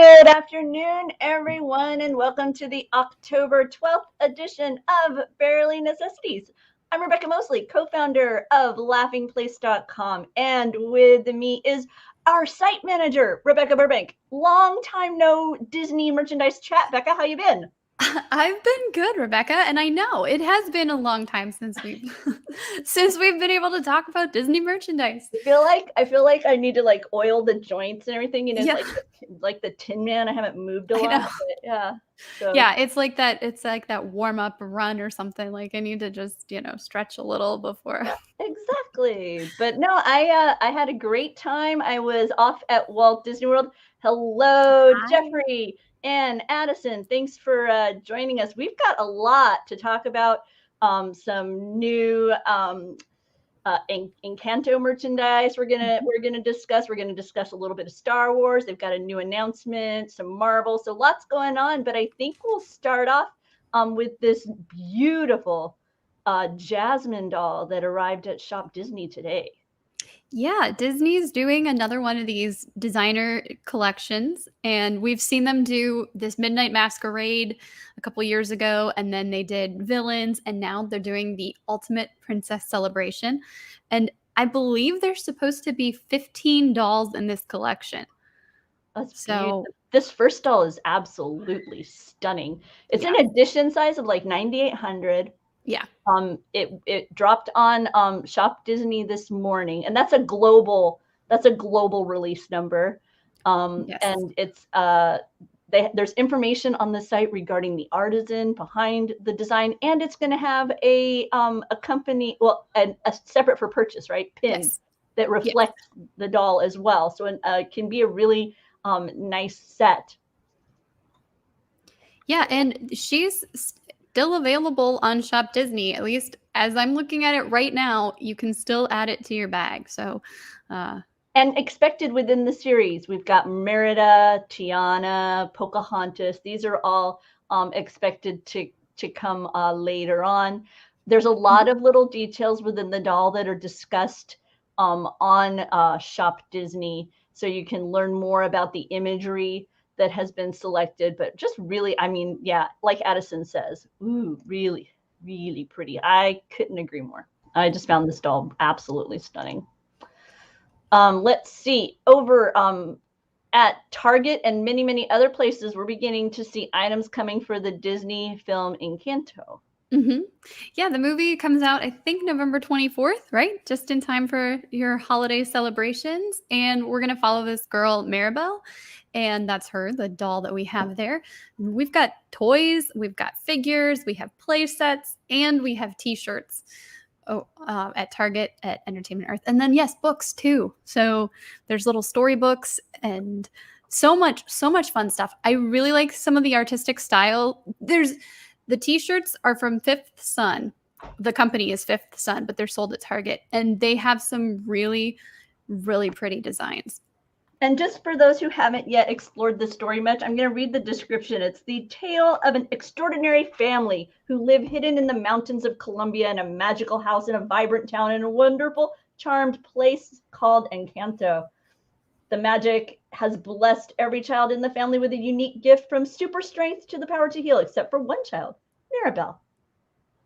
Good afternoon, everyone, and welcome to the October 12th edition of Barely Necessities. I'm Rebekah Mosley, co-founder of laughingplace.com, and with me is our site manager, Rebekah Burbank. Long time no Disney merchandise chat. Becca, how you been? I've been good, Rebekah, and I know it has been a long time since we've since we've been able to talk about Disney merchandise. I feel like I need to like oil the joints and everything, and it's Yeah, like the Tin Man. I haven't moved a I lot, know. but yeah. So Yeah, it's like that. It's like that warm up run or something. Like I need to just stretch a little before. yeah, exactly. But no, I had a great time. I was off at Walt Disney World. Hello, Hi. Jeffrey and Addison. Thanks for joining us. We've got a lot to talk about. Some new Encanto merchandise. We're gonna discuss. We're gonna discuss a little bit of Star Wars. They've got a new announcement, some Marvel, so lots going on. But I think we'll start off with this beautiful Jasmine doll that arrived at Shop Disney today. Yeah, Disney's doing another one of these designer collections, and we've seen them do this Midnight Masquerade a couple years ago, and then they did Villains, and now they're doing the Ultimate Princess Celebration. And I believe there's supposed to be 15 dolls in this collection. That's So, beautiful. This first doll is absolutely stunning. It's yeah, an edition size of like 9,800. yeah, It dropped on Shop Disney this morning, and that's a global release number. yes. And it's there's information on the site regarding the artisan behind the design, and it's going to have a company, well, a separate for purchase, right, pin Yes. that Yes. reflects the doll as well. So it can be a really nice set. Yeah, and she's still available on Shop Disney. At least as I'm looking at it right now, you can still add it to your bag. So, uh, And expected within the series, we've got Merida, Tiana, Pocahontas. These are all expected to come later on. There's a lot of little details within the doll that are discussed on Shop Disney, so you can learn more about the imagery that has been selected. But just really, I mean, yeah, like Addison says, ooh, really, really pretty. I couldn't agree more. I just found this doll absolutely stunning. Let's see, over at Target and many, many other places, we're beginning to see items coming for the Disney film Encanto. mhm. Yeah, the movie comes out, I think, November 24th, right? Just in time for your holiday celebrations. And we're going to follow this girl, Maribel. And that's her, the doll that we have there. We've got toys, we've got figures, we have play sets, and we have t shirts. At Target at Entertainment Earth. And then, yes, books too. So there's little storybooks and so much fun stuff. I really like some of the artistic style. There's the t-shirts are from Fifth Sun. The company is Fifth Sun, but they're sold at Target, and they have some really, really pretty designs. And just for those who haven't yet explored the story much, I'm going to read the description. It's the tale of an extraordinary family who live hidden in the mountains of Colombia in a magical house in a vibrant town in a wonderful, charmed place called Encanto. The magic has blessed every child in the family with a unique gift from super strength to the power to heal, except for one child, Mirabelle.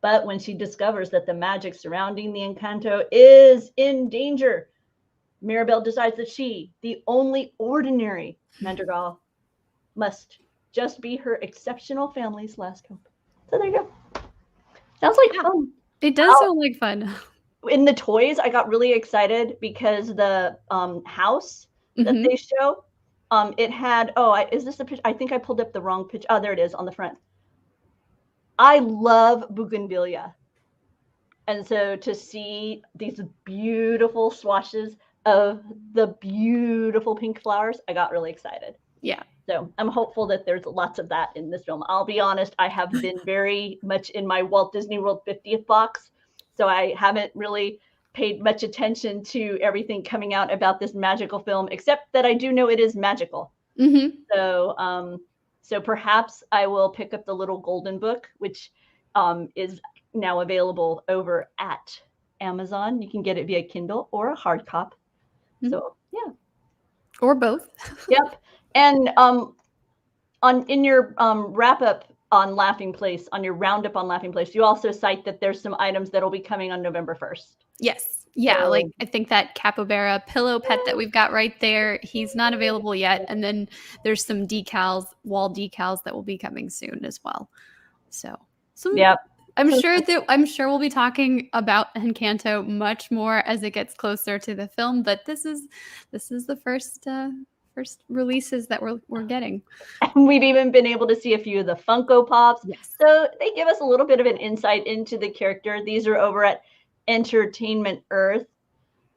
But when she discovers that the magic surrounding the Encanto is in danger, Mirabelle decides that she, the only ordinary Madrigal, must just be her exceptional family's last hope. So there you go. Sounds like Yeah, fun. it does How sound like fun. in the toys, I got really excited because the house that Hmm. they show, it had, is this the picture? I think I pulled up the wrong picture. Oh, there it is on the front. I love bougainvillea. And so to see these beautiful swatches of the beautiful pink flowers, I got really excited. Yeah. So I'm hopeful that there's lots of that in this film. I'll be honest, I have been very much in my Walt Disney World 50th box, so I haven't really paid much attention to everything coming out about this magical film, except that I do know it is magical. Hmm. So perhaps I will pick up the little golden book, which is now available over at Amazon. You can get it via Kindle or a hard copy. Hmm. So yeah, Or both. yep. And in your wrap up on Laughing Place, on your roundup on Laughing Place, you also cite that there's some items that'll be coming on November 1st. Yes. Yeah, So, like I think that capybara pillow pet that we've got right there, he's not available yet. And then there's some decals, wall decals that will be coming soon as well. So, yep. I'm sure we'll be talking about Encanto much more as it gets closer to the film, but this is the first releases that we're getting. And we've even been able to see a few of the Funko Pops. Yes. So they give us a little bit of an insight into the character. These are over at Entertainment Earth.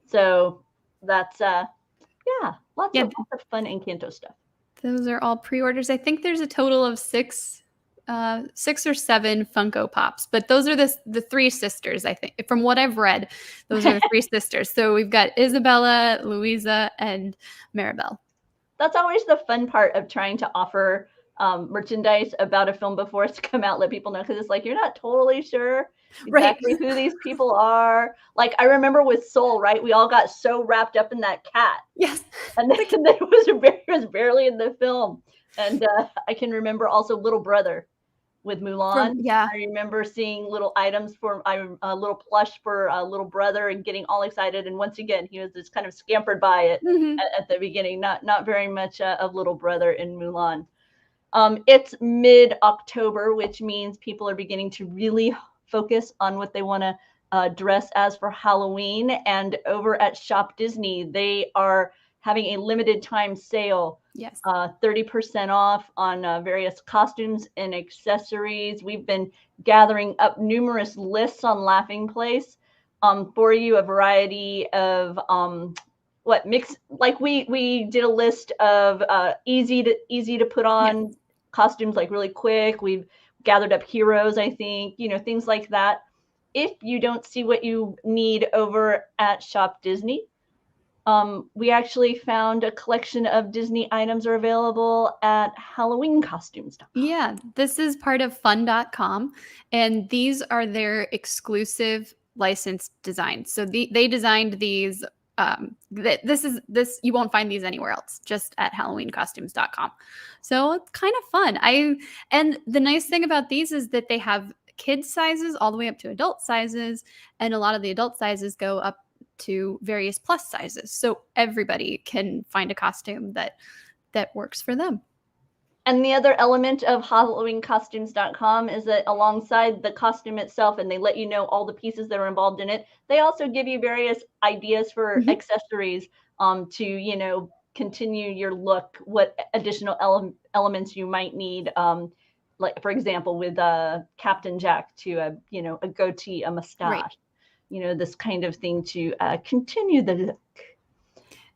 So that's lots of fun Encanto stuff. Those are all pre-orders. I think there's a total of 6 or 7 Funko Pops, but those are the 3 sisters, I think. From what I've read, those are the 3 sisters. So we've got Isabella, Louisa, and Maribel. That's always the fun part of trying to offer merchandise about a film before it's come out, let people know, because it's like you're not totally sure exactly who these people are. Like I remember with Soul, right? We all got so wrapped up in that cat. Yes. And then it was barely in the film. And I can remember also Little Brother with Mulan. I remember seeing little items for a little plush for Little Brother and getting all excited. And once again, he was just kind of scampered by it at the beginning. Not very much of Little Brother in Mulan. It's mid-October, which means people are beginning to really focus on what they want to dress as for Halloween. And over at Shop Disney, they are having a limited time sale. Yes. 30% off on various costumes and accessories. We've been gathering up numerous lists on Laughing Place for you, a variety of we did a list of easy to put on costumes, like really quick. We've gathered up heroes, I think, things like that. If you don't see what you need over at Shop Disney, we actually found a collection of Disney items are available at HalloweenCostumes.com. Yeah, this is part of fun.com, and these are their exclusive licensed designs. So they designed these. This you won't find these anywhere else, just at HalloweenCostumes.com. So it's kind of fun. And the nice thing about these is that they have kids sizes all the way up to adult sizes, and a lot of the adult sizes go up to various plus sizes, so everybody can find a costume that works for them. And the other element of HalloweenCostumes.com is that alongside the costume itself, and they let you know all the pieces that are involved in it, they also give you various ideas for accessories to continue your look, what additional elements you might need, like for example with Captain Jack to a goatee, a mustache, this kind of thing to continue the look.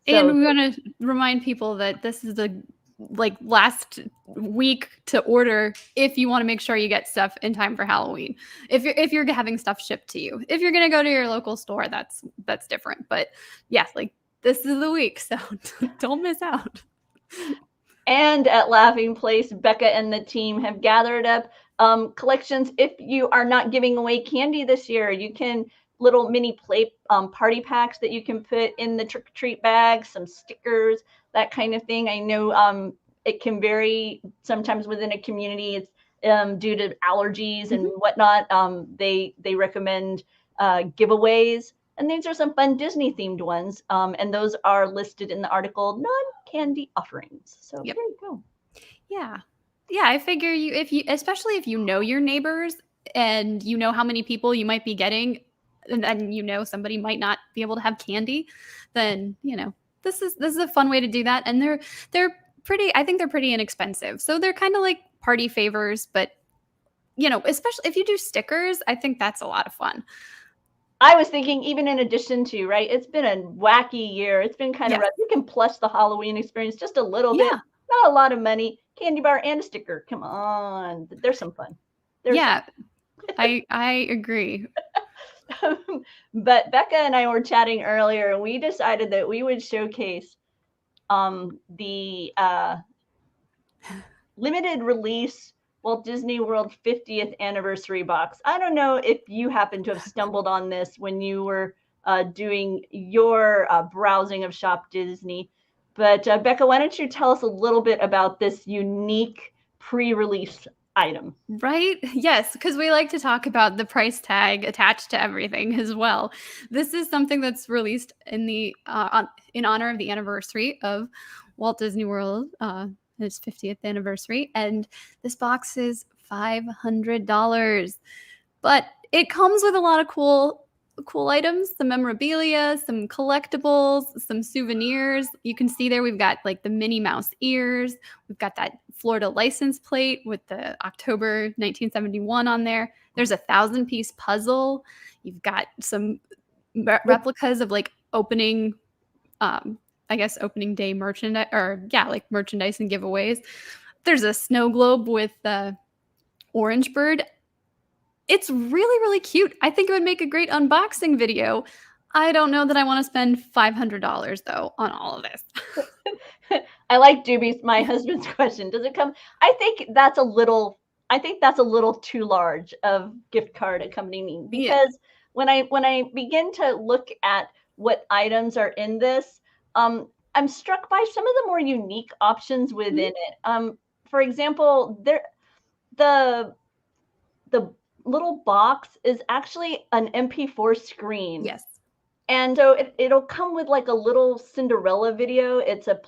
And we want to remind people that this is the last week to order if you want to make sure you get stuff in time for Halloween. If you're having stuff shipped to you, if you're going to go to your local store, that's different. But yeah, this is the week, so don't miss out. And at Laughing Place, Bekah and the team have gathered up collections. If you are not giving away candy this year, you can little mini play party packs that you can put in the trick-or-treat bag, some stickers, that kind of thing. I know it can vary sometimes within a community. It's due to allergies and whatnot. They recommend giveaways, and these are some fun Disney themed ones. And those are listed in the article non-candy offerings. So there you go. Yeah. I figure especially if you know your neighbors and you know how many people you might be getting, and somebody might not be able to have candy, then this is a fun way to do that. And they're pretty, I think they're pretty inexpensive, so they're kind of like party favors. But especially if you do stickers, I think that's a lot of fun. I was thinking, even in addition to, right, it's been a wacky year. It's been kind of rough. You can plus the Halloween experience just a little bit. Not a lot of money. Candy bar and a sticker. Come on. There's some fun. I agree. But Bekah and I were chatting earlier, and we decided that we would showcase the limited release Walt Disney World 50th anniversary box. I don't know if you happen to have stumbled on this when you were doing your browsing of Shop Disney, but Bekah, why don't you tell us a little bit about this unique pre-release item. Right? Yes, because we like to talk about the price tag attached to everything as well. This is something that's released in the in honor of the anniversary of Walt Disney World, his 50th anniversary, and this box is $500. But it comes with a lot of cool items, some memorabilia, some collectibles, some souvenirs. You can see there we've got like the Minnie Mouse ears. We've got that Florida license plate with the October 1971 on there. There's a 1,000-piece puzzle. You've got some replicas of like opening day merchandise, or like merchandise and giveaways. There's a snow globe with the orange bird. It's really, really cute. I think it would make a great unboxing video. I don't know that I want to spend $500 though on all of this. I like Doobie's, my husband's question. Does it come? I think that's a little too large of gift card accompanying, because when I begin to look at what items are in this, I'm struck by some of the more unique options within it. For example, the little box is actually an MP4 screen. Yes. And so it'll come with like a little Cinderella video. It says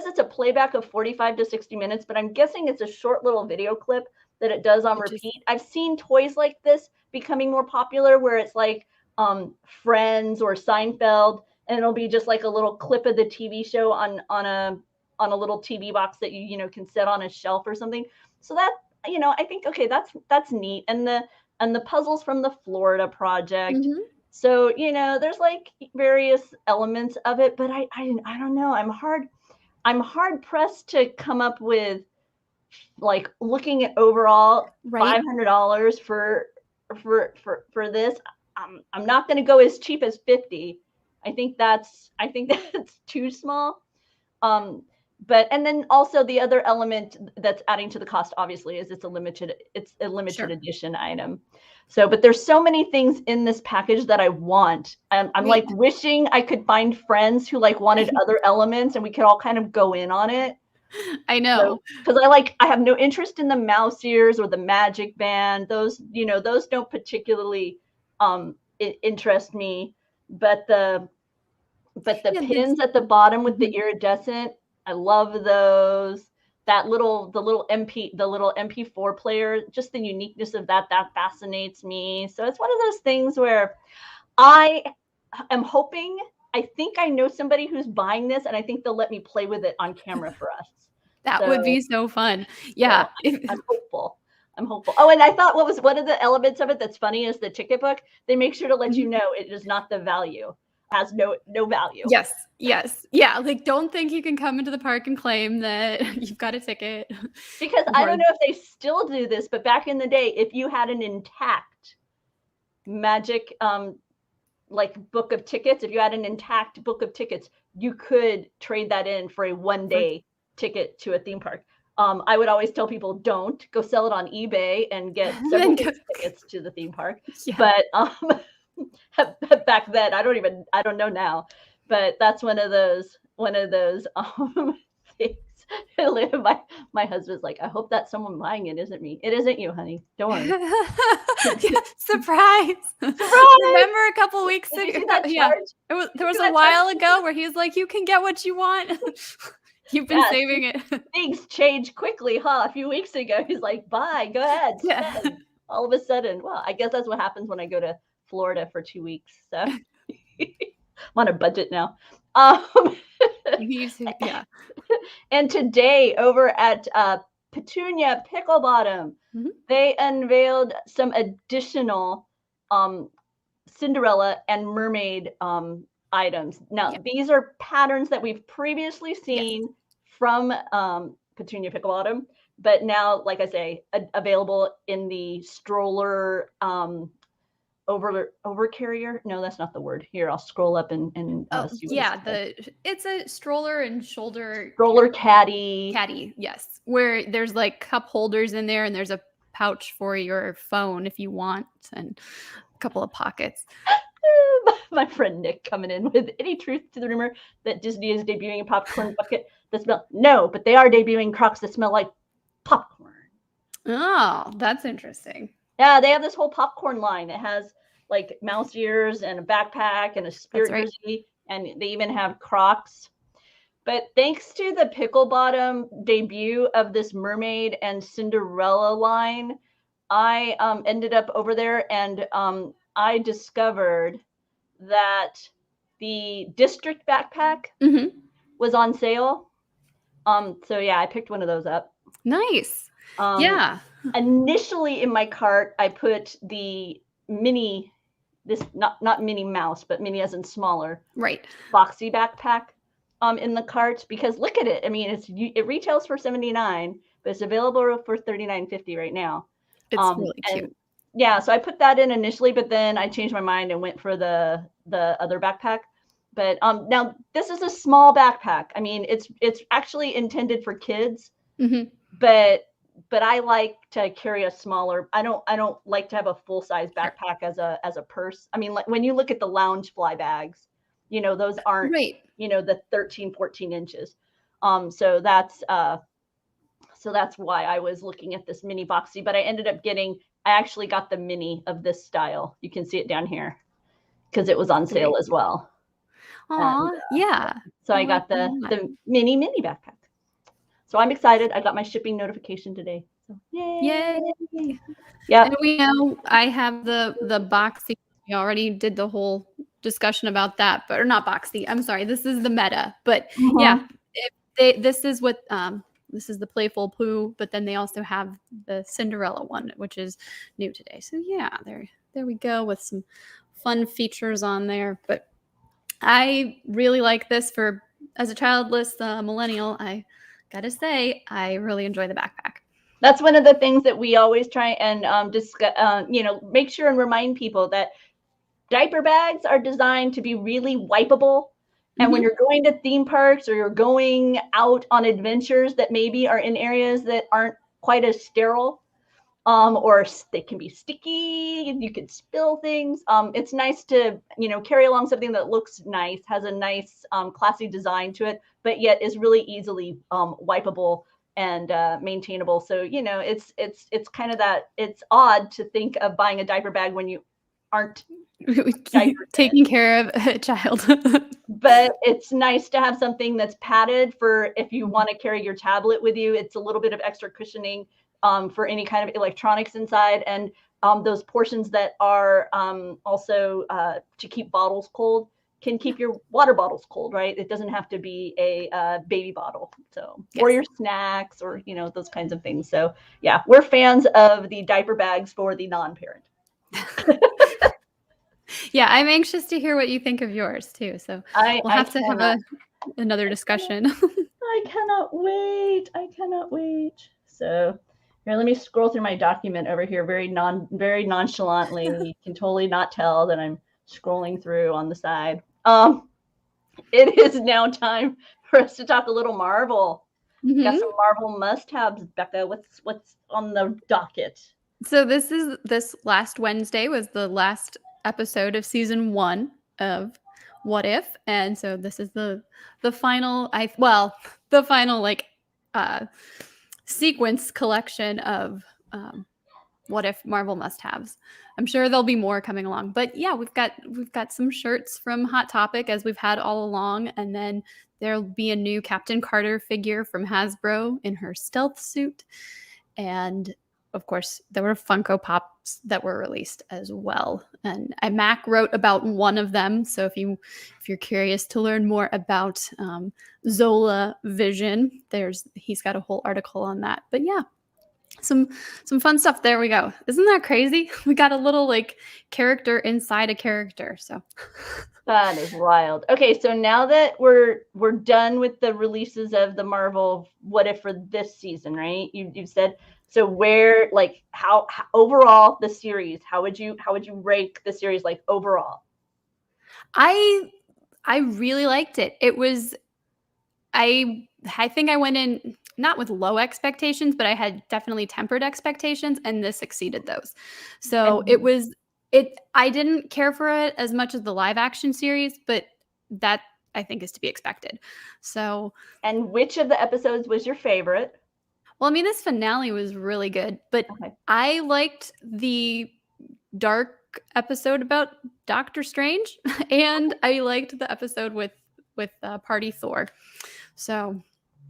it's a playback of 45 to 60 minutes, but I'm guessing it's a short little video clip that it does on repeat. I've seen toys like this becoming more popular where it's like Friends or Seinfeld, and it'll be just like a little clip of the TV show on a little TV box that you can set on a shelf or something. So that, I think, okay, that's neat. And the puzzles from the Florida project. So, there's like various elements of it, but I don't know. I'm hard pressed to come up with, like, looking at overall $500 for this. I'm not going to go as cheap as 50. I think that's too small. And then also the other element that's adding to the cost, obviously, is it's a limited edition item. So, but there's so many things in this package that I want. I'm like wishing I could find friends who like wanted other elements and we could all kind of go in on it. I know. Because I have no interest in the mouse ears or the magic band. Those don't particularly interest me. But the pins at the bottom with the iridescent, I love those. The little MP4 player, just the uniqueness of that fascinates me. So it's one of those things where I am hoping, I think I know somebody who's buying this, and I think they'll let me play with it on camera for us. That would be so fun. Yeah. I'm hopeful. Oh, and I thought what was one of the elements of it that's funny is the ticket book. They make sure to let you know it is not the value. Has no value. Yes. Yeah. Like, don't think you can come into the park and claim that you've got a ticket. Because I don't know if they still do this, but back in the day, if you had an intact magic like book of tickets, if you had an intact book of tickets, you could trade that in for a one-day ticket to a theme park. I would always tell people, don't go sell it on eBay and get several tickets to the theme park. Yeah. But back then, I don't know now, but that's one of those things. My husband's like, I hope that someone buying it isn't me. It isn't you, honey. Don't worry. Surprise. Remember a couple weeks ago? Yeah, there was a while ago where he was like, you can get what you want. You've been saving it. Things change quickly, huh? A few weeks ago, he's like, bye, go ahead. Yeah. All of a sudden, well, I guess that's what happens when I go to Florida for 2 weeks. So I'm on a budget now. Yeah. And today over at Petunia Pickle Bottom, they unveiled some additional Cinderella and mermaid items. Now, these are patterns that we've previously seen from Petunia Pickle Bottom, but now, like I say, available in the stroller over carrier. No, that's not the word. Here, I'll scroll up and see what it's a stroller and shoulder caddy. Yes, where there's like cup holders in there, and there's a pouch for your phone if you want, and a couple of pockets. My friend Nick coming in with, any truth to the rumor that Disney is debuting a popcorn bucket that smell? No, but they are debuting Crocs that smell like popcorn. Oh, that's interesting. Yeah, they have this whole popcorn line. It has like mouse ears and a backpack and a That's spirit right. jersey, and they even have Crocs. But thanks to the Pickle Bottom debut of this mermaid and Cinderella line, I ended up over there, and I discovered that the district backpack was on sale. So yeah, I picked one of those up. Nice. Um, Yeah. Initially in my cart, I put the mini, this not Minnie Mouse, but mini as in smaller, Right. boxy backpack in the cart, because look at it. I mean, it retails for $79, but it's available for $39.50 right now. It's really cute. And yeah, so I put that in initially, but then I changed my mind and went for the other backpack. But now this is a small backpack. I mean, it's actually intended for kids, but I like to carry a smaller. I don't like to have a full size backpack as a purse. I mean, like when you look at the Loungefly bags, you know, those aren't, Right. you know, the 13, 14 inches. So that's why I was looking at this mini boxy, but I actually got the mini of this style. You can see it down here because it was on sale as well. Aw, yeah. So I got the mini backpack. So I'm excited. I got my shipping notification today. So yay. Yeah. And we know I have the boxy. We already did the whole discussion about that, but or not boxy. I'm sorry. This is the meta. But yeah, this is what this is the Playful Pooh, but then they also have the Cinderella one, which is new today. So yeah, there we go with some fun features on there. But I really like this as a childless millennial. I gotta say, I really enjoy the backpack. That's one of the things that we always try and discuss, make sure and remind people that diaper bags are designed to be really wipeable. And when you're going to theme parks or you're going out on adventures that maybe are in areas that aren't quite as sterile, or they can be sticky, you could spill things. It's nice to, carry along something that looks nice, has a nice classy design to it, but yet is really easily wipeable and maintainable. So, it's kind of that. It's odd to think of buying a diaper bag when you aren't taking care of a child. But it's nice to have something that's padded for if you want to carry your tablet with you. It's a little bit of extra cushioning for any kind of electronics inside, and those portions that are also to keep bottles cold can keep your water bottles cold, right? It doesn't have to be a baby bottle, so or your snacks or those kinds of things. So yeah, we're fans of the diaper bags for the non-parent. Yeah, I'm anxious to hear what you think of yours too. So we'll have to have another discussion. I cannot wait. So here, let me scroll through my document over here very nonchalantly. You can totally not tell that I'm scrolling through on the side. It is now time for us to talk a little Marvel. Got some Marvel must-haves, Bekah. What's on the docket? So this last Wednesday was the last episode of season 1 of What If, and so this is the final the final sequence collection of What If Marvel must-haves. I'm sure there'll be more coming along, but yeah, we've got some shirts from Hot Topic as we've had all along, and then there'll be a new Captain Carter figure from Hasbro in her stealth suit, and of course, there were Funko Pops that were released as well. And Mac wrote about one of them. So if you're curious to learn more about Zola Vision, he's got a whole article on that. But yeah, some fun stuff. There we go. Isn't that crazy? We got a little character inside a character. So that is wild. Okay, so now that we're done with the releases of the Marvel What If for this season, right? You've said. So where, how overall the series, how would you rank the series overall? I really liked it. It was, I think I went in not with low expectations, but I had definitely tempered expectations, and this exceeded those. So I didn't care for it as much as the live action series, but that I think is to be expected. So, and which of the episodes was your favorite? Well, I mean, this finale was really good, but Okay. I liked the dark episode about Doctor Strange, and I liked the episode with Party Thor. So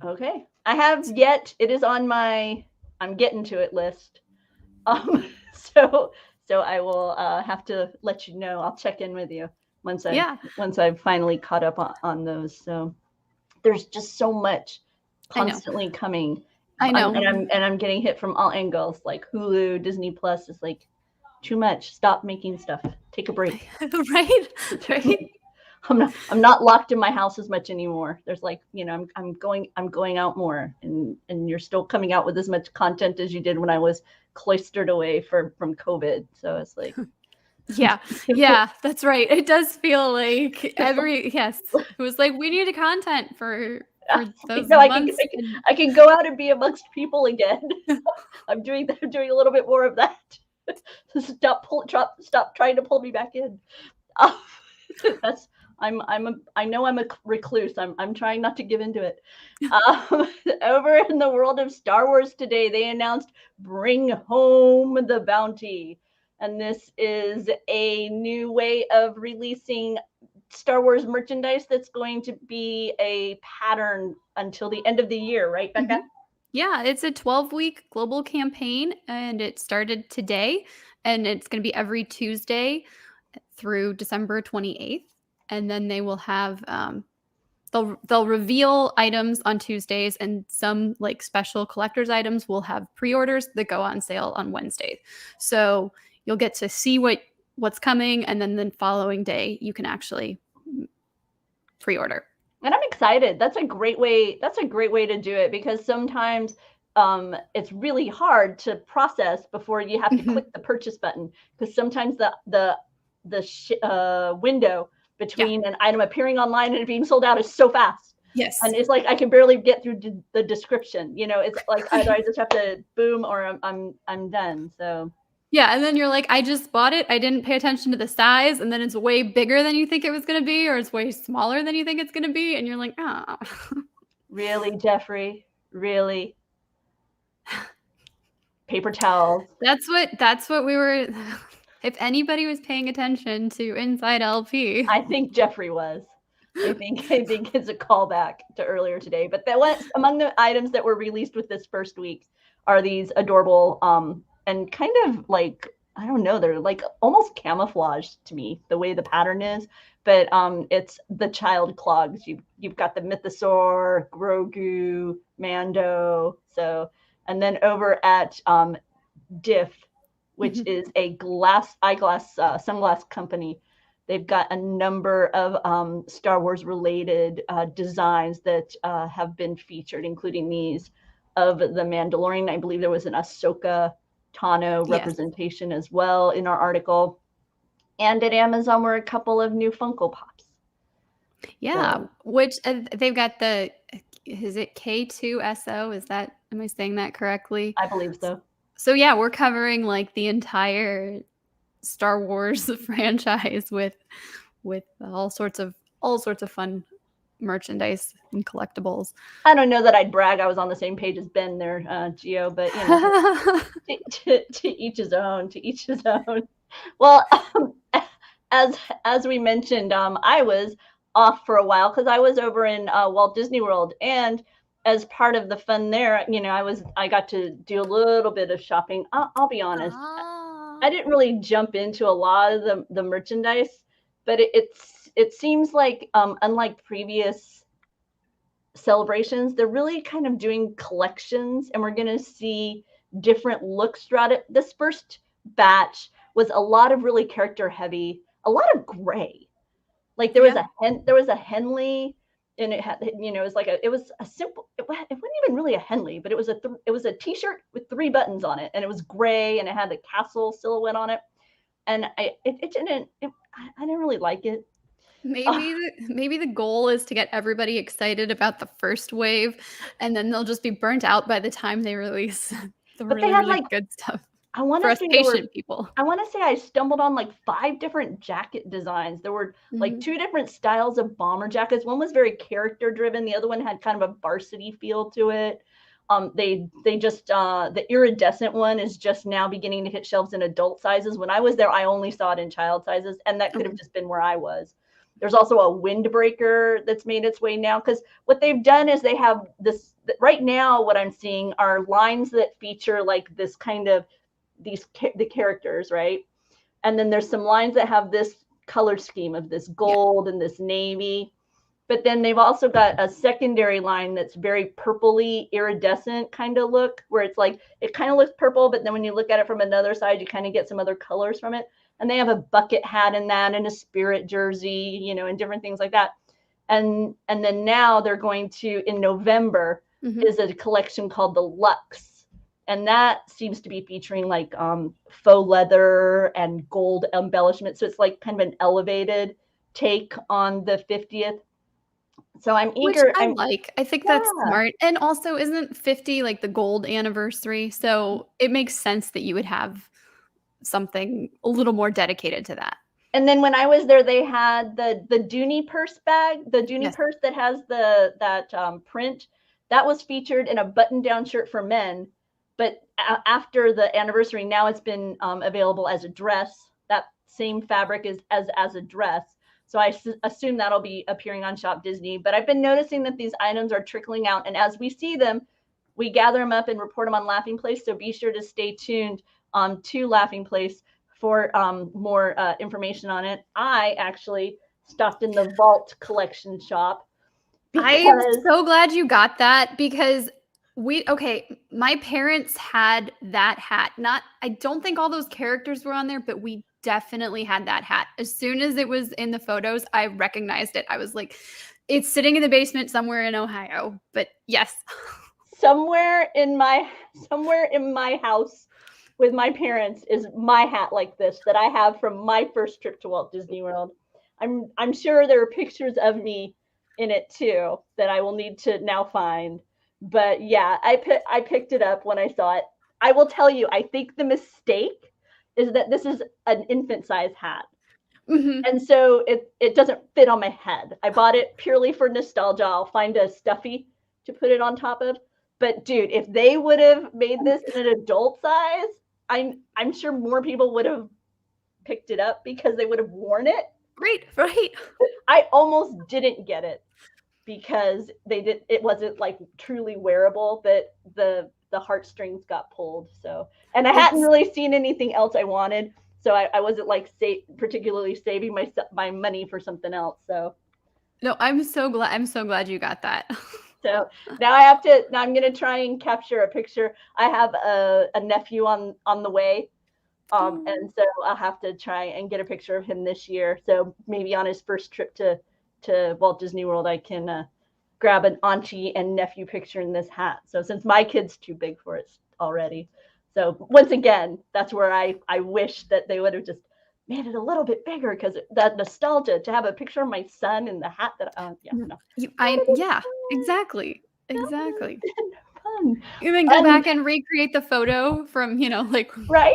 Okay. I have yet. It is on my I'm getting to it list. So I will have to let you know. I'll check in with you yeah, once I've finally caught up on those. So there's just so much I know. constantly coming. I know. And I'm getting hit from all angles, like Hulu, Disney Plus is like too much. Stop making stuff. Take a break. Right? Right? I'm not locked in my house as much anymore. There's like, I'm going out more, and you're still coming out with as much content as you did when I was cloistered away from COVID. So it's like Yeah, that's right. It does feel like yes, it was like we need content for those no, months. I can go out and be amongst people again. I'm doing a little bit more of that. Stop trying to pull me back in. That's I know I'm a recluse. I'm trying not to give into it. Over in the world of Star Wars today, they announced Bring Home the Bounty. And this is a new way of releasing Star Wars merchandise that's going to be a pattern until the end of the year, right, Bekah? Mm-hmm. Yeah, it's a 12-week global campaign, and it started today, and it's going to be every Tuesday through December 28th. And then they will have they'll reveal items on Tuesdays, and some like special collector's items will have pre-orders that go on sale on Wednesdays. So you'll get to see what's coming, and then the following day you can actually pre-order. And I'm excited. That's a great way to do it, because sometimes it's really hard to process before you have to click the purchase button, because sometimes the window between an item appearing online and it being sold out is so fast. Yes. And it's like I can barely get through the description. It's like either I just have to boom or I'm done. So yeah, and then you're like, I just bought it. I didn't pay attention to the size, and then it's way bigger than you think it was going to be, or it's way smaller than you think it's going to be, and you're like, oh. Really, Jeffrey? Really? Paper towels. That's what we were. If anybody was paying attention to Inside LP, I think Jeffrey was. I think it's a callback to earlier today. But that was among the items that were released with this first week are these adorable and kind of like, I don't know, they're like almost camouflage to me, the way the pattern is. But it's the child clogs. You've got the Mythosaur, Grogu, Mando. So, and then over at Diff, which is a eyeglass sunglass company, they've got a number of Star Wars related designs that have been featured, including these of the Mandalorian. I believe there was an Ahsoka Tano representation as well in our article. And at Amazon were a couple of new Funko Pops. Yeah, so, which they've got is it K2SO? Am I saying that correctly? I believe so. So yeah, we're covering like the entire Star Wars franchise with all sorts of fun merchandise and collectibles. I don't know that I'd brag I was on the same page as Ben there, Gio, but to each his own. To each his own. Well, as we mentioned, I was off for a while because I was over in Walt Disney World, and as part of the fun there, I got to do a little bit of shopping. I'll be honest, I didn't really jump into a lot of the merchandise, but it seems like unlike previous celebrations, they're really kind of doing collections, and we're going to see different looks throughout it. This first batch was a lot of really character heavy, a lot of gray. Like there was a Henley, and it had, it was a simple, it wasn't even really a Henley, but it was a t-shirt with 3 buttons on it, and it was gray, and it had the castle silhouette on it. And I didn't really like it. Maybe the goal is to get everybody excited about the first wave, and then they'll just be burnt out by the time they release the really good stuff. I want to say patient people. I want to say I stumbled on like 5 different jacket designs. There were like 2 different styles of bomber jackets. One was very character driven. The other one had kind of a varsity feel to it. They just the iridescent one is just now beginning to hit shelves in adult sizes. When I was there, I only saw it in child sizes, and that could have just been where I was. There's also a windbreaker that's made its way now, because what they've done is they have this right now. What I'm seeing are lines that feature like this kind of the characters, right? And then there's some lines that have this color scheme of this gold and this navy. But then they've also got a secondary line that's very purpley, iridescent kind of look, where it's like, it kind of looks purple, but then when you look at it from another side, you kind of get some other colors from it. And they have a bucket hat in that, and a spirit jersey, you know, and different things like that. And then now they're going to, in November, is a collection called the Luxe. And that seems to be featuring like faux leather and gold embellishment. So it's like kind of an elevated take on the 50th. So I'm eager. I think that's smart. And also, isn't 50 like the gold anniversary? So it makes sense that you would have something a little more dedicated to that. And then when I was there, they had the Dooney purse bag, the Dooney purse that has that print. That was featured in a button-down shirt for men. But after the anniversary, now it's been available as a dress. That same fabric is as a dress. So I assume that'll be appearing on Shop Disney. But I've been noticing that these items are trickling out. And as we see them, we gather them up and report them on Laughing Place. So be sure to stay tuned to Laughing Place for more information on it. I actually stopped in the Vault collection shop. I'm so glad you got that, because my parents had that hat. I don't think all those characters were on there, but we definitely had that hat. As soon as it was in the photos, I recognized it. I was like, it's sitting in the basement somewhere in Ohio. But yes. Somewhere in my house with my parents is my hat like this that I have from my first trip to Walt Disney World. I'm sure there are pictures of me in it too that I will need to now find. But yeah, I picked it up when I saw it. I will tell you, I think the mistake is that this is an infant size hat. And so it doesn't fit on my head. I bought it purely for nostalgia. I'll find a stuffy to put it on top of. But dude, if they would have made this in an adult size, I'm sure more people would have picked it up because they would have worn it. Right. I almost didn't get it because it wasn't like truly wearable, but the heartstrings got pulled. So, and I hadn't really seen anything else I wanted. So I wasn't like particularly saving my money for something else. So no, I'm so glad you got that. So now I'm going to try and capture a picture. I have a nephew on the way. And so I'll have to try and get a picture of him this year. So maybe on his first trip to Walt Disney World, I can grab an auntie and nephew picture in this hat. So since my kid's too big for it already. So once again, that's where I wish that they would have just made it a little bit bigger, because that nostalgia to have a picture of my son in the hat that exactly. Fun. You then go back and recreate the photo from, like right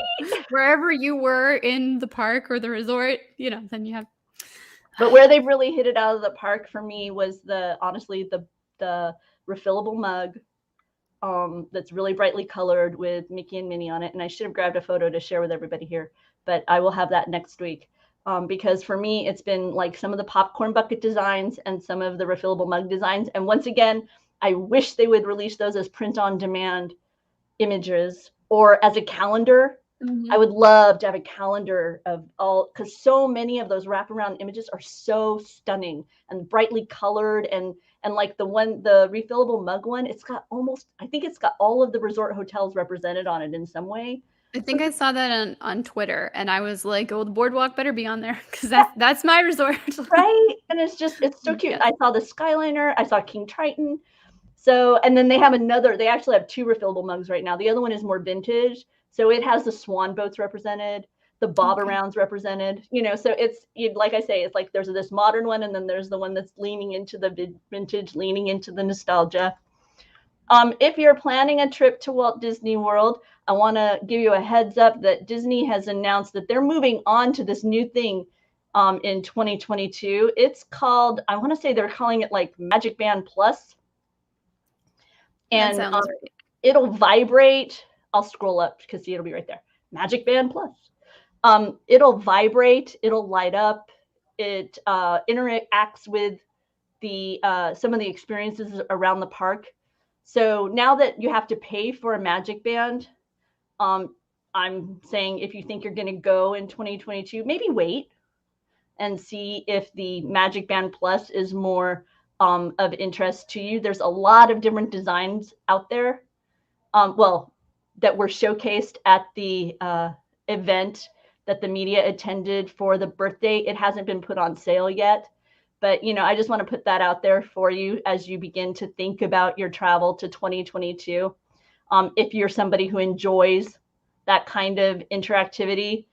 wherever you were in the park or the resort, then you have. But where they've really hit it out of the park for me was honestly the refillable mug that's really brightly colored with Mickey and Minnie on it. And I should have grabbed a photo to share with everybody here, but I will have that next week. Because for me, it's been like some of the popcorn bucket designs and some of the refillable mug designs. And once again, I wish they would release those as print-on-demand images or as a calendar. I would love to have a calendar of all, because so many of those wraparound images are so stunning and brightly colored. And like the refillable mug one, I think it's got all of the resort hotels represented on it in some way. I think I saw that on Twitter, and I was like, "Oh, the boardwalk better be on there, because that's my resort." Right, and it's so cute. I saw the Skyliner, I saw King Triton. So, and then they actually have two refillable mugs right now. The other one is more vintage, so it has the swan boats represented, the bob arounds represented. So it's like I say, it's like there's this modern one, and then there's the one that's leaning into the vintage, leaning into the nostalgia. If you're planning a trip to Walt Disney World, I want to give you a heads up that Disney has announced that they're moving on to this new thing in 2022. It's called, I want to say they're calling it like Magic Band Plus. And It'll vibrate. I'll scroll up because see, it'll be right there. Magic Band Plus. It'll vibrate. It'll light up. It interacts with the some of the experiences around the park. So now that you have to pay for a Magic Band, I'm saying if you think you're going to go in 2022, maybe wait and see if the Magic Band Plus is more of interest to you. There's a lot of different designs out there. That were showcased at the event that the media attended for the birthday. It hasn't been put on sale yet, but I just want to put that out there for you as you begin to think about your travel to 2022. If you're somebody who enjoys that kind of interactivity,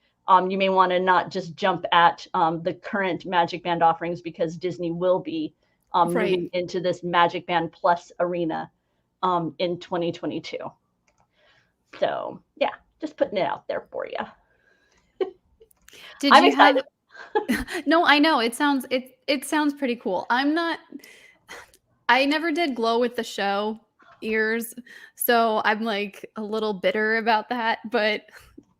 you may want to not just jump at the current Magic Band offerings because Disney will be moving into this Magic Band Plus arena in 2022. So yeah, just putting it out there for you. I'm excited. No, I know it sounds pretty cool. I never did glow with the show ears, so I'm like a little bitter about that, but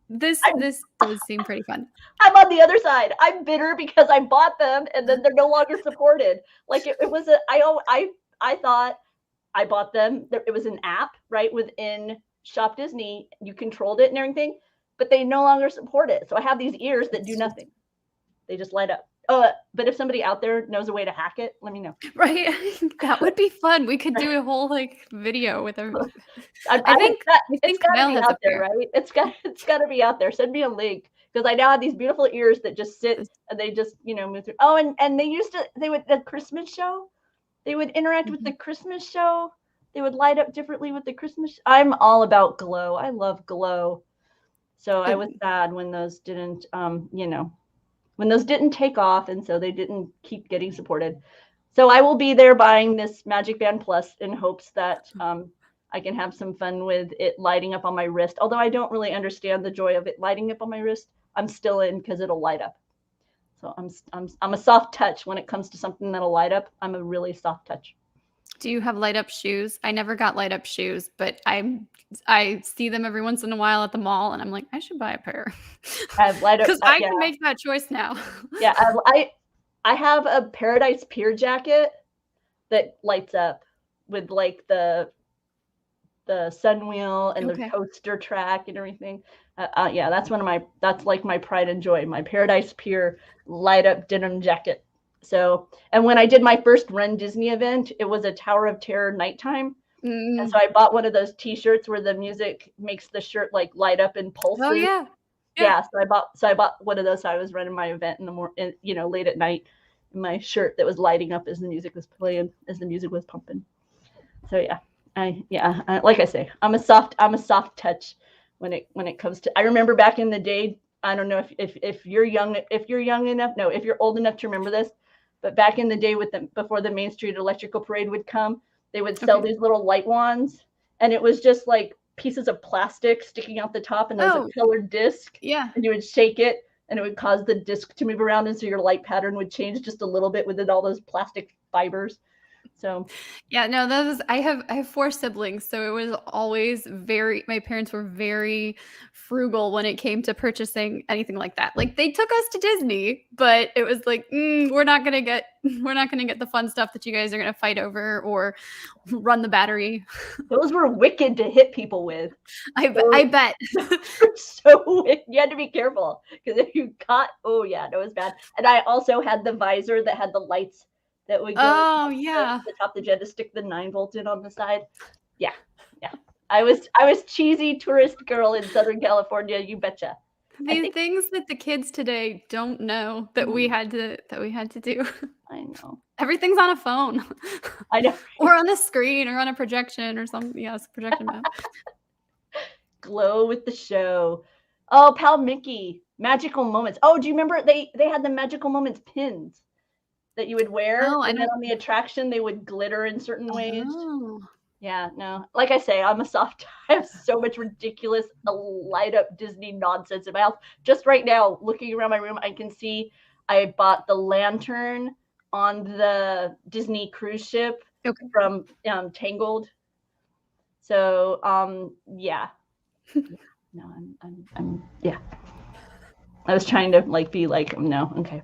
this does seem pretty fun. I'm on the other side. I'm bitter because I bought them and then they're no longer supported. Like it was I thought I bought them. It was an app right within Shop Disney. You controlled it and everything, but they no longer support it. So I have these ears that do nothing. They just light up. But if somebody out there knows a way to hack it, let me know. Right. That would be fun. We could do a whole video with a I think it's gotta be out there, right? It's gotta be out there. Send me a link. Because I now have these beautiful ears that just sit and they just, move through. Oh, and they would the Christmas show. They would interact with the Christmas show. They would light up differently with the Christmas. I'm all about glow. I love glow. So I was sad when those didn't, when those didn't take off, and so they didn't keep getting supported. So I will be there buying this Magic Band Plus in hopes that I can have some fun with it lighting up on my wrist. Although I don't really understand the joy of it lighting up on my wrist, I'm still in because it'll light up. So I'm a soft touch when it comes to something that'll light up. I'm a really soft touch. Do you have light up shoes? I never got light up shoes, but I see them every once in a while at the mall, and I'm like, I should buy a pair. I have light up because I can make that choice now. Yeah, I have a Paradise Pier jacket that lights up with like the sun wheel and the coaster track and everything. Yeah, that's like my pride and joy. My Paradise Pier light up denim jacket. So, and when I did my first Run Disney event, it was a Tower of Terror nighttime. And so I bought one of those T-shirts where the music makes the shirt like light up and pulse. Oh yeah. Yeah. So I bought one of those. So I was running my event in the morning, late at night, in my shirt that was lighting up as the music was playing, as the music was pumping. So yeah, like I say, I'm a soft touch when it comes to. I remember back in the day. I don't know if you're young enough. No, if you're old enough to remember this. But back in the day before the Main Street Electrical Parade would come, they would sell these little light wands, and it was just like pieces of plastic sticking out the top, and there was a colored disc. Yeah. And you would shake it, and it would cause the disc to move around, and so your light pattern would change just a little bit within all those plastic fibers. So yeah, no, I have 4 siblings, so it was always my parents were very frugal when it came to purchasing anything like that. Like they took us to Disney, but it was like, we're not gonna get the fun stuff that you guys are gonna fight over or run the battery. Those were wicked to hit people with. I bet. So you had to be careful because if you caught, it was bad. And I also had the visor that had the lights that would go to the top that you had to stick the 9-volt in on the side. Yeah. I was cheesy tourist girl in Southern California, you betcha. These things that the kids today don't know that we had to do. I know. Everything's on a phone. I know. Or on a screen or on a projection or something. Yes, projection map. Glow with the show. Oh, Pal Mickey. Magical Moments. Oh, do you remember they had the Magical Moments pins that you would wear? And then on the attraction they would glitter in certain ways. Yeah, no. Like I say, I have so much ridiculous light up Disney nonsense in my house. Just right now, looking around my room, I can see I bought the lantern on the Disney cruise ship from Tangled. So yeah. No, I'm yeah. I was trying to like be like, no, okay.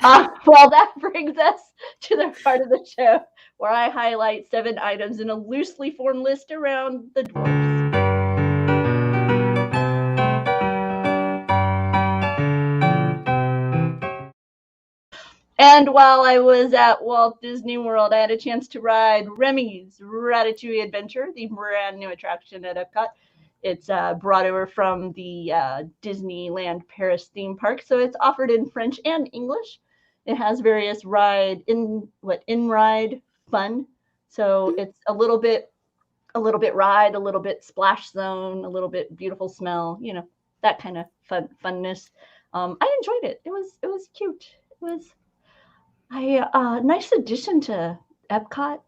Well, that brings us to the part of the show where I highlight 7 items in a loosely formed list around the dwarfs. And while I was at Walt Disney World, I had a chance to ride Remy's Ratatouille Adventure, the brand new attraction at Epcot. It's brought over from the Disneyland Paris theme park, so it's offered in French and English. It has various in-ride fun. So it's a little bit ride, a little bit splash zone, a little bit beautiful smell, that kind of funness. I enjoyed it. It was cute. It was nice addition to Epcot.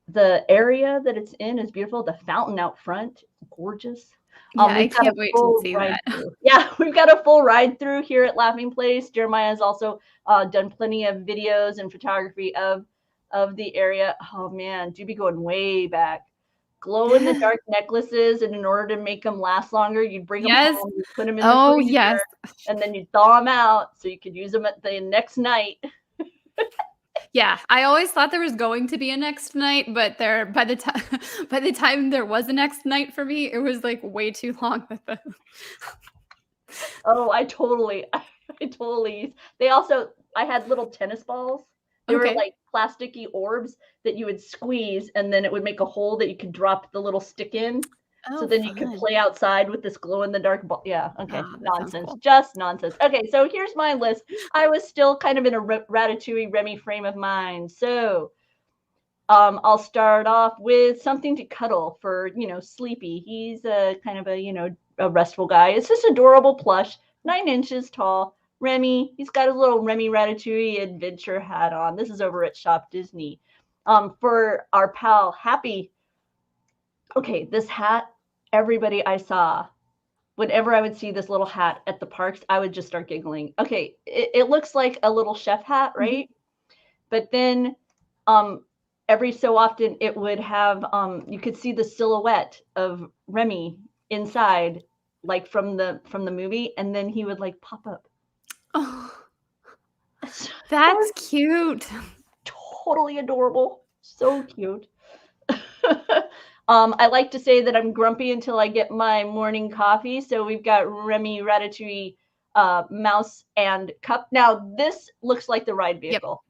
The area that it's in is beautiful. The fountain out front, gorgeous. Yeah, I We've got a can't wait to full see ride that. through. Yeah, we've got a full ride through here at Laughing Place. Jeremiah has also done plenty of videos and photography of the area. Oh man, do be going way back. Glow in the dark necklaces, and in order to make them last longer, you'd bring them Yes. home, you'd put them in the Oh, freezer, yes. and then you'd thaw them out so you could use them at the next night. Yeah, I always thought there was going to be a next night, but by the time by the time there was a next night for me, it was like way too long. Oh, I totally. They also, I had little tennis balls. They were Okay. like plasticky orbs that you would squeeze, and then it would make a hole that you could drop the little stick in. So Oh, then you could fun. play outside with this glow in the dark ball. Yeah, okay. Ah, that sounds Nonsense. cool. Just nonsense. Okay, so here's my list. I was still kind of in a Ratatouille Remy frame of mind. So I'll start off with something to cuddle for, Sleepy. He's a kind of a restful guy. It's this adorable plush, 9 inches tall. Remy, he's got his little Remy Ratatouille adventure hat on. This is over at Shop Disney. For our pal Happy, okay, this hat, everybody I saw, whenever I would see this little hat at the parks, I would just start giggling. Okay, it looks like a little chef hat, Mhm. right? But then um, every so often it would have you could see the silhouette of Remy inside, like from the movie, and then he would like pop up. Oh, That that's was cute. totally adorable. So cute. I like to say that I'm grumpy until I get my morning coffee. So we've got Remy Ratatouille mouse and cup. Now this looks like the ride Yep. vehicle.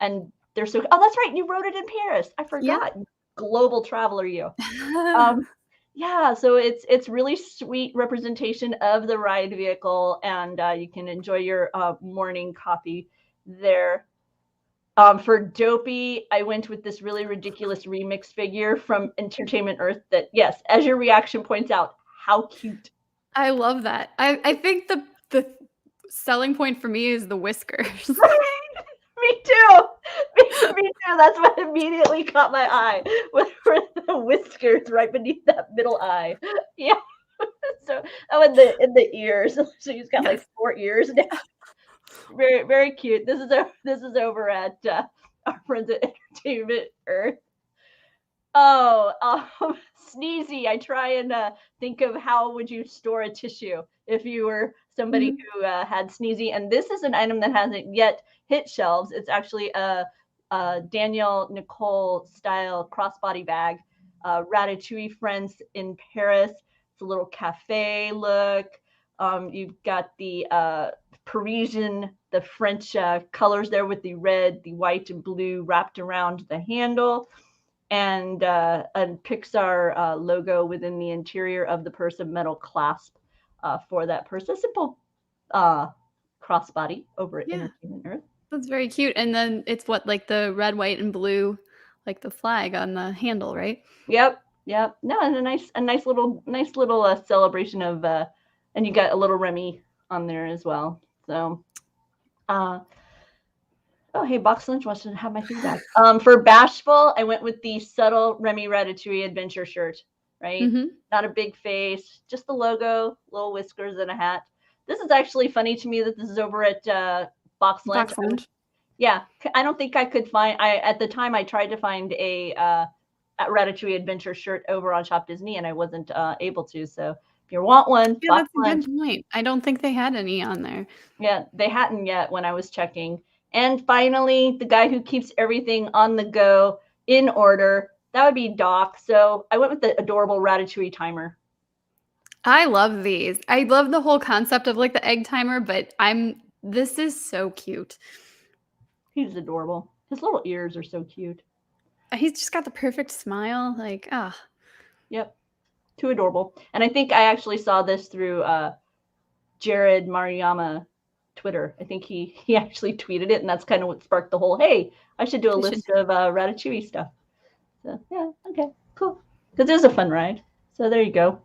And they're so, oh, that's right. You wrote it in Paris. I Yeah. forgot. Global traveler, you. Yeah, so it's really sweet representation of the ride vehicle, and you can enjoy your morning coffee there. For Dopey, I went with this really ridiculous remix figure from Entertainment Earth that, yes, as your reaction points out, how cute. I love that. I think the selling point for me is the whiskers. Me too. Me too. That's what immediately caught my eye. With the whiskers right beneath that middle eye. Yeah. So in the ears. So he's got like Yes. 4 ears now. Very very cute. This is over at our friends at Entertainment Earth. Oh, Sneezy. I try and think of how would you store a tissue if you were somebody Mhm. who had Sneezy. And this is an item that hasn't yet hit shelves. It's actually a Danielle Nicole style crossbody bag. Ratatouille Friends in Paris. It's a little cafe look. You've got the Parisian, the French colors there with the red, the white, and blue wrapped around the handle, and a Pixar logo within the interior of the purse, a metal clasp for that purse. A simple crossbody over at Yeah, Entertainment Earth. that's very cute, and then it's what, like, the red, white, and blue, like the flag on the handle, right? Yep, yep. No, and a nice little celebration of, and you got a little Remy on there as well. So, uh, oh, hey, Box Lunch wants to have my feedback. For Bashful, I went with the subtle Remy Ratatouille adventure shirt, right? Mhm. Not a big face, just the logo, little whiskers, and a hat. This is actually funny to me that this is over at Box Lunch. Box lunch. Yeah, I don't think I could find. At the time I tried to find a Ratatouille Adventure shirt over on Shop Disney, and I wasn't able to. So if you want one, Yeah, that's a good point. I don't think they had any on there. Yeah, they hadn't yet when I was checking. And finally, the guy who keeps everything on the go in order, that would be Doc. So I went with the adorable Ratatouille timer. I love these. I love the whole concept of like the egg timer, but this is so cute. He's adorable. His little ears are so cute. He's just got the perfect smile. Like, ah. Yep. Too adorable. And I think I actually saw this through Jared Maruyama Twitter. I think he actually tweeted it, and that's kind of what sparked the whole, hey, I should do a list of Ratatouille stuff. So yeah, okay, cool. Because it was a fun ride. So there you go.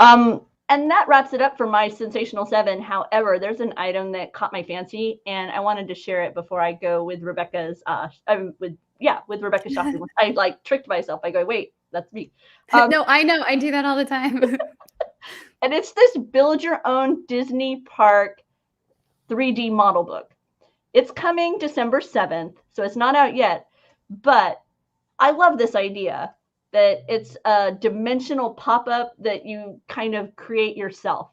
And that wraps it up for my Sensational Seven. However, there's an item that caught my fancy, and I wanted to share it before I go with Rebekah's with Rebekah's shopping. I like tricked myself. I go, wait, that's me. No, I know. I do that all the time. And it's this build your own Disney park 3D model book. It's coming December 7th, so it's not out yet, but I love this idea that it's a dimensional pop-up that you kind of create yourself.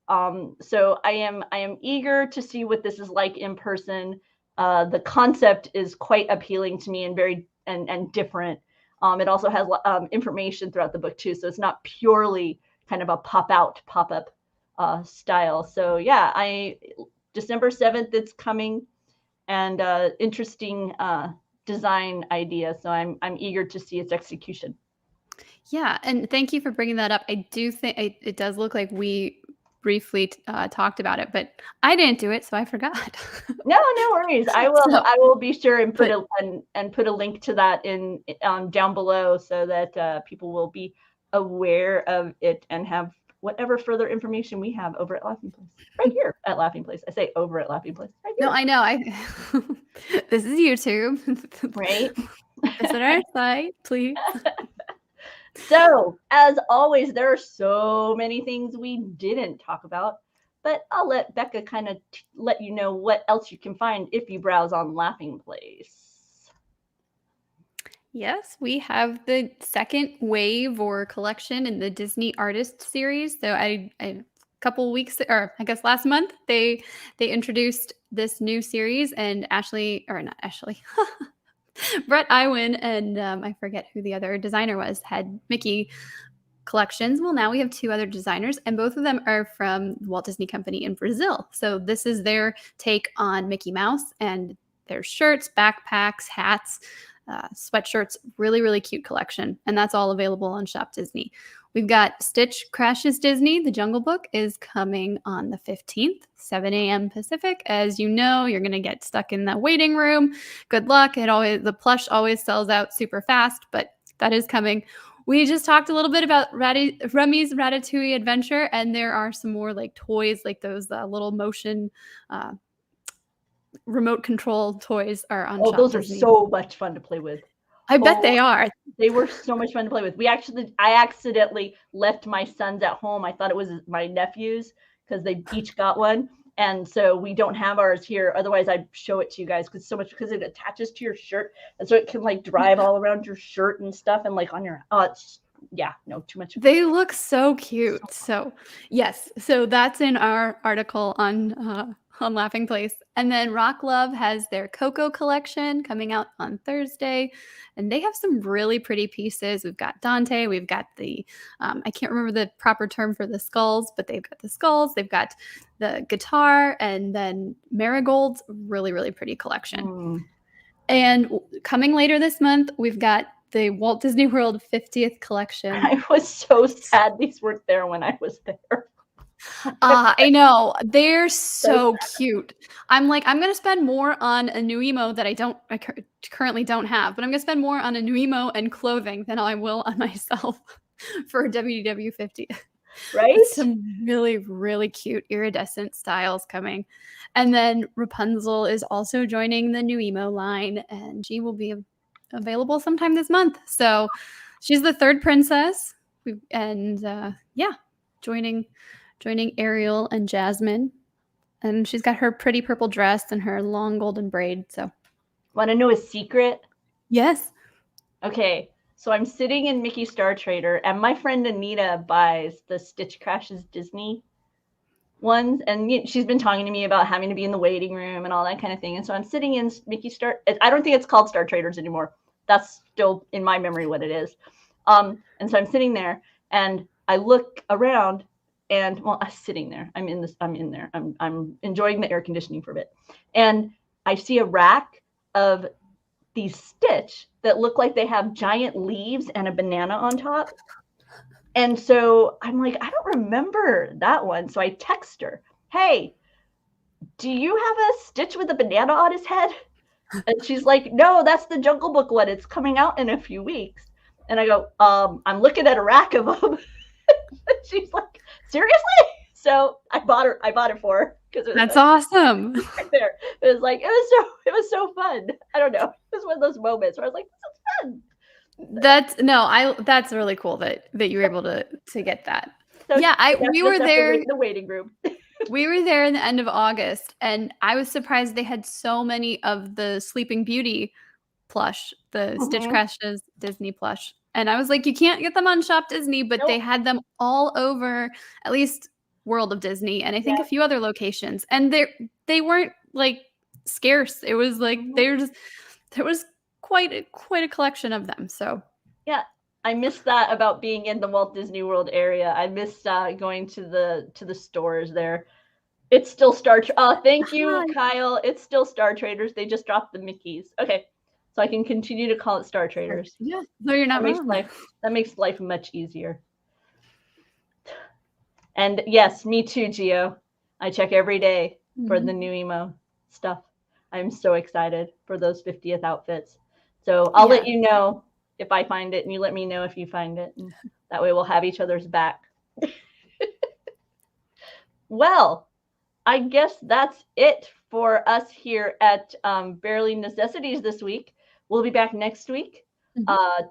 So I am eager to see what this is like in person. The concept is quite appealing to me and very and different. It also has information throughout the book too, so it's not purely kind of a pop-up style. So yeah, December 7th it's coming, and interesting design idea. So I'm eager to see its execution. Yeah, and thank you for bringing that up. I do think it does look like we briefly talked about it, but I didn't do it, so I forgot. No worries. I will be sure and put a link to that in down below so that people will be aware of it and have whatever further information we have over at Laughing Place. Right here at Laughing Place. I say over at Laughing Place. Right here. No, I know. This is YouTube. Right? Visit our site, please. So, as always, there are so many things we didn't talk about, but I'll let Bekah kind of let you know what else you can find if you browse on Laughing Place. Yes, we have the second wave or collection in the Disney Artist series. So a couple weeks, or I guess last month, they introduced this new series, and Brett Iwan and I forget who the other designer was, had Mickey collections. Well, now we have two other designers, and both of them are from Walt Disney Company in Brazil. So this is their take on Mickey Mouse, and their shirts, backpacks, hats, sweatshirts, really, really cute collection. And that's all available on Shop Disney. We've got Stitch Crashes Disney. The Jungle Book is coming on the 15th, 7 a.m. Pacific. As you know, you're going to get stuck in the waiting room. Good luck. The plush always sells out super fast, but that is coming. We just talked a little bit about Remy's Ratatouille Adventure, and there are some more like toys, like those little motion remote control toys are on Shop those Disney. Are so much fun to play with. I bet they are. They were so much fun to play with. I accidentally left my sons at home. I thought it was my nephews because they each got one. And so we don't have ours here. Otherwise I'd show it to you guys because it attaches to your shirt. And so it can like drive all around your shirt and stuff and like on your, too much. They look so cute. So yes. So that's in our article on Laughing Place. And then Rock Love has their Coco collection coming out on Thursday. And they have some really pretty pieces. We've got Dante. We've got the, I can't remember the proper term for the skulls, but they've got the skulls. They've got the guitar, and then Marigold's really, really pretty collection. And coming later this month, we've got the Walt Disney World 50th collection. I was so sad these weren't there when I was there. I know. They're so cute. I'm like, I'm going to spend more on a new emo that I currently don't have, but I'm going to spend more on a new emo and clothing than I will on myself for WDW 50. Right? Some really, really cute iridescent styles coming. And then Rapunzel is also joining the new emo line, and she will be available sometime this month. So she's the third princess, and joining Ariel and Jasmine. And she's got her pretty purple dress and her long golden braid. So, want to know a secret? Yes. Okay. So I'm sitting in Mickey Star Trader, and my friend Anita buys the Stitch Crashes Disney ones, and she's been talking to me about having to be in the waiting room and all that kind of thing. And so I'm sitting in Mickey Star. I don't think it's called Star Traders anymore. That's still in my memory what it is. And so I'm sitting there, and I look around, and well, I'm sitting there. I'm in there. I'm enjoying the air conditioning for a bit, and I see a rack of these Stitch that look like they have giant leaves and a banana on top. And so I'm like, I don't remember that one. So I text her, hey, do you have a Stitch with a banana on his head? And she's like, no, that's the Jungle Book one. It's coming out in a few weeks. And I go, I'm looking at a rack of them. She's like, seriously? So I bought it for her. That's awesome. Right there. It was like, it was so fun. I don't know. It was one of those moments where I was like, this is fun. That's really cool that you were able to get that. So yeah, we were there in the waiting room. We were there in the end of August, and I was surprised they had so many of the Sleeping Beauty plush, the Stitch Crashes Disney plush. And I was like, you can't get them on Shop Disney, but they had them all over, at least World of Disney, and I think a few other locations. And they weren't like scarce. It was like there was quite a collection of them. So yeah, I miss that about being in the Walt Disney World area. I miss going to the stores there. It's still thank you, Kyle. It's still Star Traders. They just dropped the Mickeys. Okay, so I can continue to call it Star Traders. Yeah, no, you're not wrong. That makes life much easier. And yes, me too, Gio. I check every day for the new emo stuff. I'm so excited for those 50th outfits. So I'll let you know if I find it, and you let me know if you find it. And that way we'll have each other's back. Well, I guess that's it for us here at Barely Necessities this week. We'll be back next week.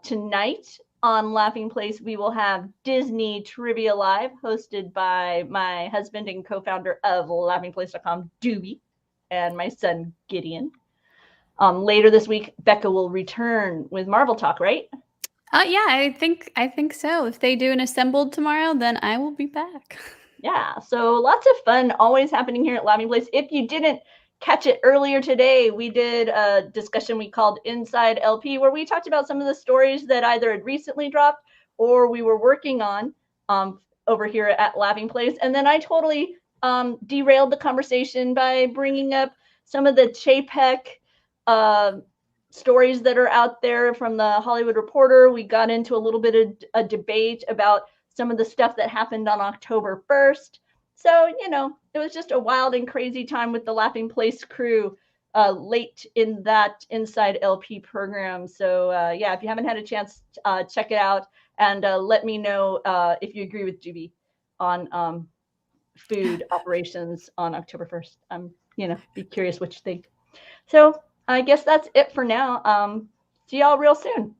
Tonight on Laughing Place, we will have Disney Trivia Live, hosted by my husband and co-founder of laughingplace.com, Doobie, and my son, Gideon. Later this week, Bekah will return with Marvel Talk, right? Yeah, I think so. If they do an assembled tomorrow, then I will be back. Yeah, so lots of fun always happening here at Laughing Place. If you didn't catch it earlier today, we did a discussion we called Inside LP, where we talked about some of the stories that either had recently dropped or we were working on over here at Laughing Place. And then I totally derailed the conversation by bringing up some of the Chapek stories that are out there from the Hollywood Reporter. We got into a little bit of a debate about some of the stuff that happened on October 1st. So, it was just a wild and crazy time with the Laughing Place crew late in that Inside LP program. So, if you haven't had a chance, check it out, and let me know if you agree with Doobie on food operations on October 1st. Be curious what you think. So I guess that's it for now. See y'all real soon.